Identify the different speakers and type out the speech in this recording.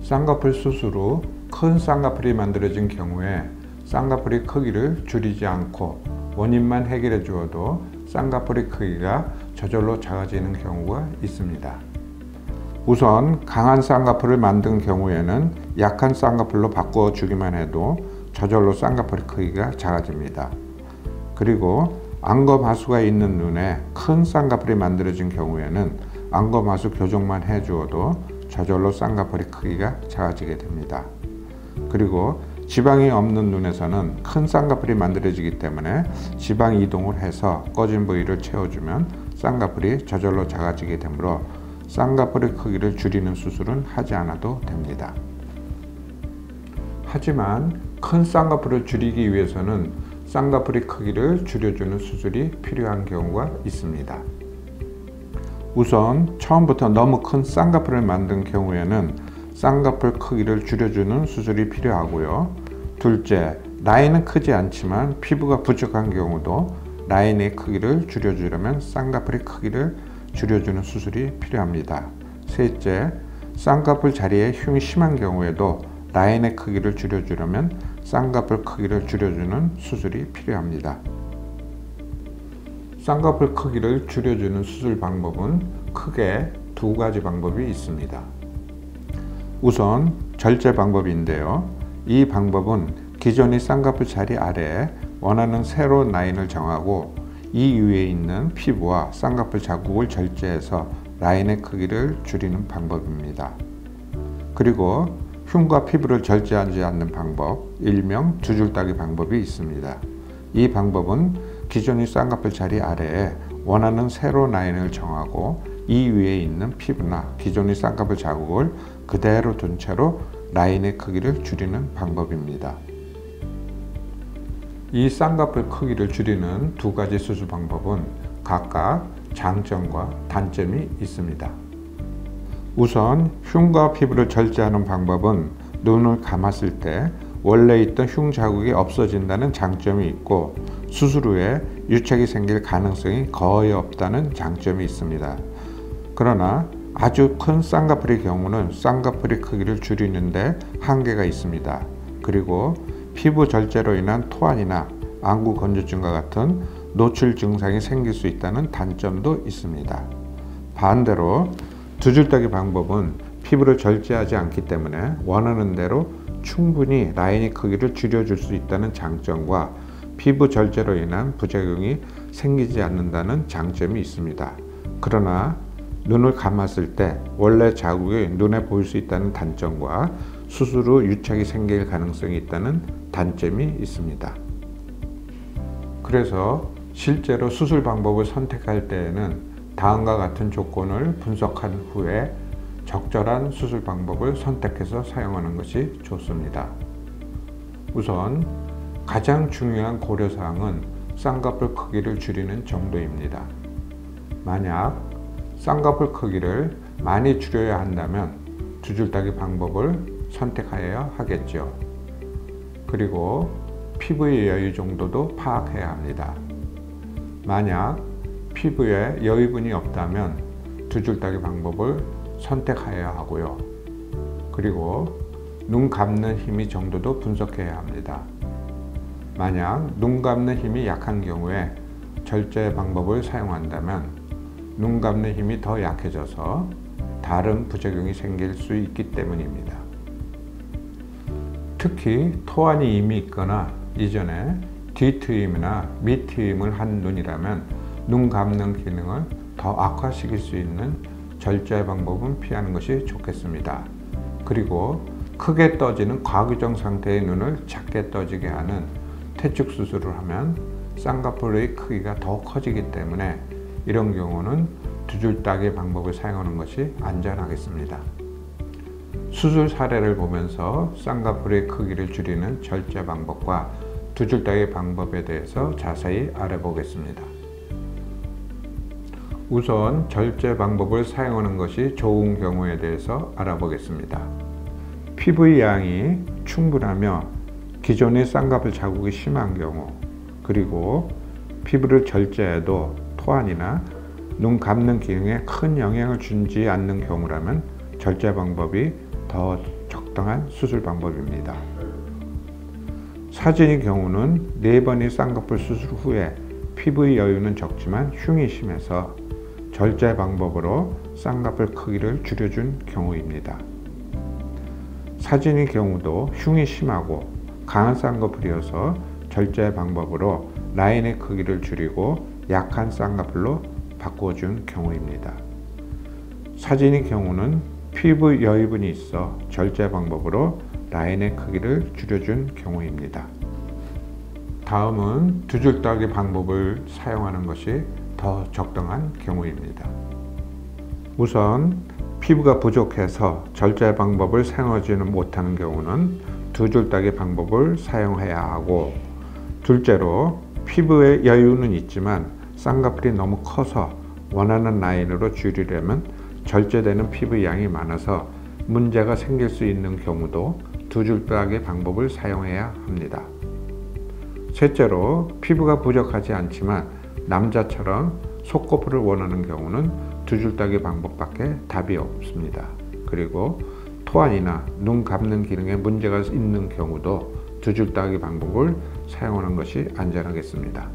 Speaker 1: 쌍꺼풀 수술 후 큰 쌍꺼풀이 만들어진 경우에 쌍꺼풀의 크기를 줄이지 않고 원인만 해결해 주어도 쌍꺼풀의 크기가 저절로 작아지는 경우가 있습니다. 우선 강한 쌍꺼풀을 만든 경우에는 약한 쌍꺼풀로 바꿔 주기만 해도 저절로 쌍꺼풀의 크기가 작아집니다. 그리고 안검하수가 있는 눈에 큰 쌍꺼풀이 만들어진 경우에는 안검하수 교정만 해 주어도 저절로 쌍꺼풀의 크기가 작아지게 됩니다. 그리고 지방이 없는 눈에서는 큰 쌍꺼풀이 만들어지기 때문에 지방 이동을 해서 꺼진 부위를 채워주면 쌍꺼풀이 저절로 작아지게 되므로 쌍꺼풀의 크기를 줄이는 수술은 하지 않아도 됩니다. 하지만 큰 쌍꺼풀을 줄이기 위해서는 쌍꺼풀의 크기를 줄여주는 수술이 필요한 경우가 있습니다. 우선 처음부터 너무 큰 쌍꺼풀을 만든 경우에는 쌍꺼풀 크기를 줄여주는 수술이 필요하고요. 둘째, 라인은 크지 않지만 피부가 부족한 경우도 라인의 크기를 줄여주려면 쌍꺼풀의 크기를 줄여주는 수술이 필요합니다. 셋째, 쌍꺼풀 자리에 흉이 심한 경우에도 라인의 크기를 줄여주려면 쌍꺼풀 크기를 줄여주는 수술이 필요합니다. 쌍꺼풀 크기를 줄여주는 수술 방법은 크게 두 가지 방법이 있습니다. 우선 절제 방법인데요. 이 방법은 기존의 쌍꺼풀 자리 아래에 원하는 새로운 라인을 정하고 이 위에 있는 피부와 쌍꺼풀 자국을 절제해서 라인의 크기를 줄이는 방법입니다. 그리고 흉과 피부를 절제하지 않는 방법, 일명 두 줄 따기 방법이 있습니다. 이 방법은 기존의 쌍꺼풀 자리 아래에 원하는 새로운 라인을 정하고 이 위에 있는 피부나 기존의 쌍꺼풀 자국을 그대로 둔 채로 라인의 크기를 줄이는 방법입니다. 이 쌍꺼풀 크기를 줄이는 두 가지 수술 방법은 각각 장점과 단점이 있습니다. 우선 흉과 피부를 절제하는 방법은 눈을 감았을 때 원래 있던 흉 자국이 없어진다는 장점이 있고 수술 후에 유착이 생길 가능성이 거의 없다는 장점이 있습니다. 그러나 아주 큰 쌍꺼풀의 경우는 쌍꺼풀의 크기를 줄이는데 한계가 있습니다. 그리고 피부 절제로 인한 토환이나 안구 건조증과 같은 노출 증상이 생길 수 있다는 단점도 있습니다. 반대로 두 줄 따기 방법은 피부를 절제하지 않기 때문에 원하는 대로 충분히 라인의 크기를 줄여줄 수 있다는 장점과 피부 절제로 인한 부작용이 생기지 않는다는 장점이 있습니다. 그러나 눈을 감았을 때 원래 자국이 눈에 보일 수 있다는 단점과 수술 후 유착이 생길 가능성이 있다는 단점이 있습니다. 그래서 실제로 수술 방법을 선택할 때에는 다음과 같은 조건을 분석한 후에 적절한 수술 방법을 선택해서 사용하는 것이 좋습니다. 우선 가장 중요한 고려사항은 쌍꺼풀 크기를 줄이는 정도입니다. 만약 쌍꺼풀 크기를 많이 줄여야 한다면 두 줄 따기 방법을 선택하여야 하겠죠. 그리고 피부의 여유 정도도 파악해야 합니다. 만약 피부에 여유분이 없다면 두 줄 따기 방법을 선택하여야 하고요. 그리고 눈 감는 힘이 정도도 분석해야 합니다. 만약 눈 감는 힘이 약한 경우에 절제 방법을 사용한다면 눈 감는 힘이 더 약해져서 다른 부작용이 생길 수 있기 때문입니다. 특히 토환이 이미 있거나 이전에 뒤트임이나 밑트임을 한 눈이라면 눈 감는 기능을 더 악화시킬 수 있는 절제 방법은 피하는 것이 좋겠습니다. 그리고 크게 떠지는 과규정 상태의 눈을 작게 떠지게 하는 퇴축 수술을 하면 쌍꺼풀의 크기가 더 커지기 때문에 이런 경우는 두 줄 따기 방법을 사용하는 것이 안전하겠습니다. 수술 사례를 보면서 쌍꺼풀의 크기를 줄이는 절제 방법과 두 줄 따기 방법에 대해서 자세히 알아보겠습니다. 우선 절제 방법을 사용하는 것이 좋은 경우에 대해서 알아보겠습니다. 피부의 양이 충분하며 기존의 쌍꺼풀 자국이 심한 경우, 그리고 피부를 절제해도 토환이나 눈 감는 기능에 큰 영향을 주지 않는 경우라면 절제 방법이 더 적합합니다. 적당한 수술 방법입니다. 사진의 경우는 4번의 쌍꺼풀 수술 후에 피부의 여유는 적지만 흉이 심해서 절제 방법으로 쌍꺼풀 크기를 줄여준 경우입니다. 사진의 경우도 흉이 심하고 강한 쌍꺼풀이어서 절제 방법으로 라인의 크기를 줄이고 약한 쌍꺼풀로 바꿔준 경우입니다. 사진의 경우는 피부 여유분이 있어 절제 방법으로 라인의 크기를 줄여준 경우입니다. 다음은 두 줄 따기 방법을 사용하는 것이 더 적당한 경우입니다. 우선 피부가 부족해서 절제 방법을 사용하지 못하는 경우는 두 줄 따기 방법을 사용해야 하고, 둘째로 피부에 여유는 있지만 쌍꺼풀이 너무 커서 원하는 라인으로 줄이려면 절제되는 피부 양이 많아서 문제가 생길 수 있는 경우도 두 줄 따기 방법을 사용해야 합니다. 셋째로 피부가 부족하지 않지만 남자처럼 속꺼풀을 원하는 경우는 두 줄 따기 방법밖에 답이 없습니다. 그리고 토안이나 눈 감는 기능에 문제가 있는 경우도 두 줄 따기 방법을 사용하는 것이 안전하겠습니다.